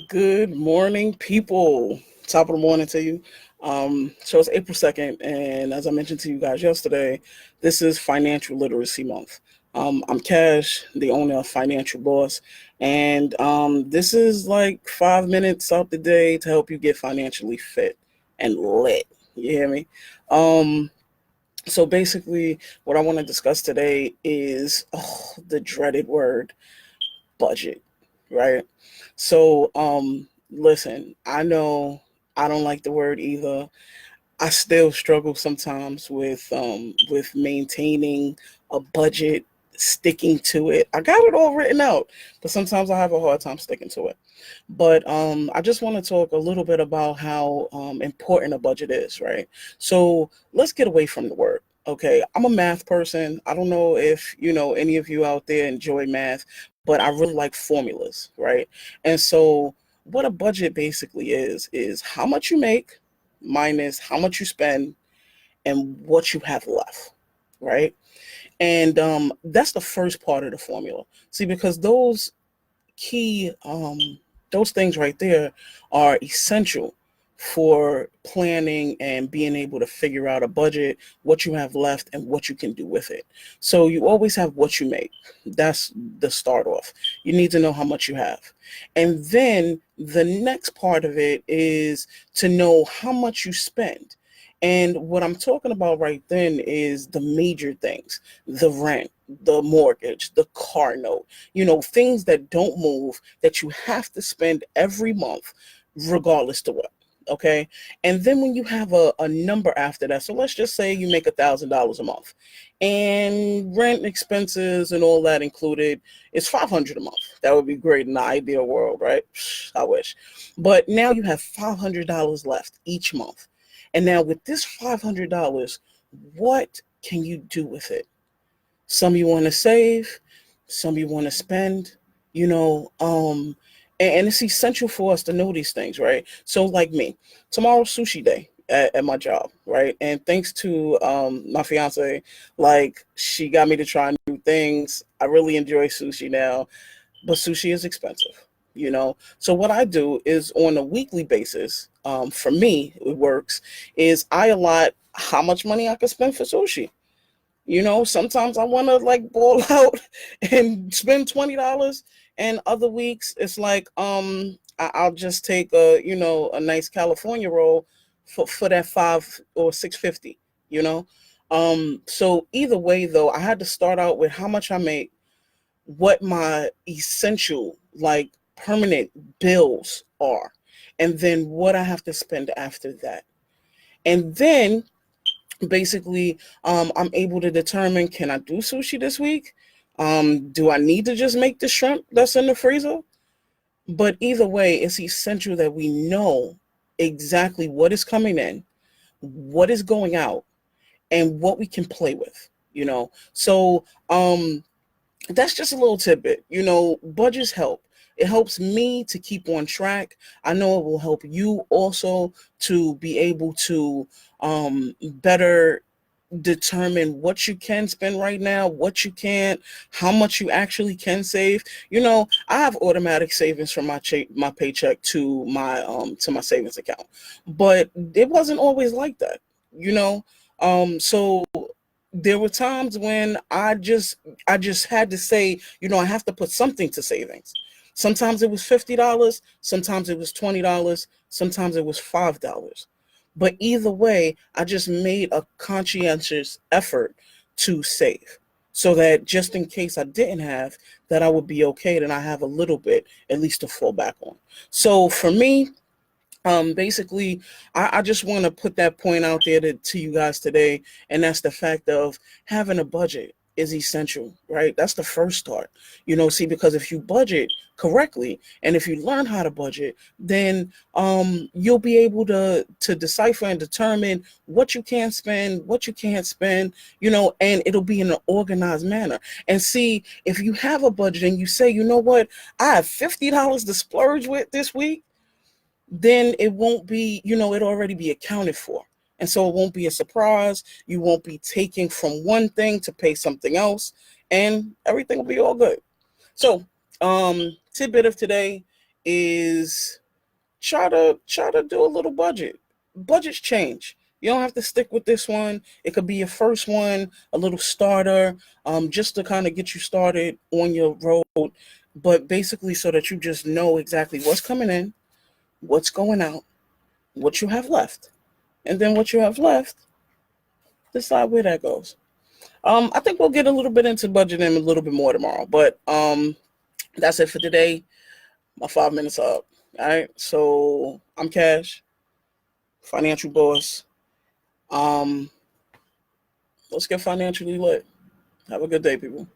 Good morning, people. Top of the morning to you. So it's April 2nd, and as I mentioned to you guys yesterday, this is Financial Literacy Month. I'm Cash, the owner of Financial Boss, and this is like 5 minutes out the day to help you get financially fit and lit. You hear me? Um, so basically, what I want to discuss today is the dreaded word budget, right? Listen, I know I don't like the word either. I still struggle sometimes with maintaining a budget, sticking to it. I got it all written out, but sometimes I have a hard time sticking to it. But I just want to talk a little bit about how important a budget is, right? So let's get away from the word. Okay, I'm a math person. I don't know if any of you out there enjoy math, but I really like formulas, right? And so what a budget basically is how much you make minus how much you spend and what you have left, right? And that's the first part of the formula. See, because key those things right there are essential for planning and being able to figure out a budget, what you have left and what you can do with it. So you always have what you make. That's the start off. You need to know how much you have. And then the next part of it is to know how much you spend. And what I'm talking about right then is the major things: the rent, the mortgage, the car note, things that don't move that you have to spend every month, regardless to what. Okay. And then when you have a number after that, so let's just say you make $1,000 a month and rent expenses and all that included is 500 a month. That would be great in the ideal world, right? I wish. But now you have $500 left each month. And now with this $500, what can you do with it? Some you want to save, some you want to spend, you know, um, and it's essential for us to know these things, right? So like me, tomorrow's sushi day at my job, right? And thanks to my fiance, like she got me to try new things. I really enjoy sushi now, but sushi is expensive. So what I do is on a weekly basis, for me, it works, is I allot how much money I can spend for sushi. Sometimes I want to like ball out and spend $20, and other weeks it's like I'll just take a nice California roll for that 5 or 6.50. You know, so either way though, I had to start out with how much I make, what my essential like permanent bills are, and then what I have to spend after that, and then basically I'm able to determine, can I do sushi this week? Do I need to just make the shrimp that's in the freezer? But either way, it's essential that we know exactly what is coming in, what is going out, and what we can play with. So that's just a little tidbit. Budgets help. It helps me to keep on track. I know it will help you also to be able to better determine what you can spend right now, what you can't, how much you actually can save. I have automatic savings from my paycheck to my savings account, but it wasn't always like that. You know, so there were times when I just had to say, I have to put something to savings. Sometimes it was $50, sometimes it was $20, sometimes it was $5. But either way, I just made a conscientious effort to save so that just in case I didn't have, that I would be okay, that I have a little bit at least to fall back on. So for me, basically, I just want to put that point out there to you guys today, and that's the fact of having a budget is essential, right? That's the first start. See, because if you budget correctly and if you learn how to budget, then you'll be able to decipher and determine what you can spend, what you can't spend, and it'll be in an organized manner. And see, if you have a budget and you say, you know what, I have $50 to splurge with this week, then it won't be, it'll already be accounted for. And so it won't be a surprise. You won't be taking from one thing to pay something else, and everything will be all good. So, tidbit of today is try to do a little budget. Budgets change. You don't have to stick with this one. It could be your first one, a little starter, just to kind of get you started on your road. But basically, so that you just know exactly what's coming in, what's going out, what you have left, and then what you have left, decide where that goes. I think we'll get a little bit into budgeting a little bit more tomorrow. But that's it for today. My 5 minutes are up. All right. So I'm Cash, financial boss. Um, let's get financially lit. Have a good day, people.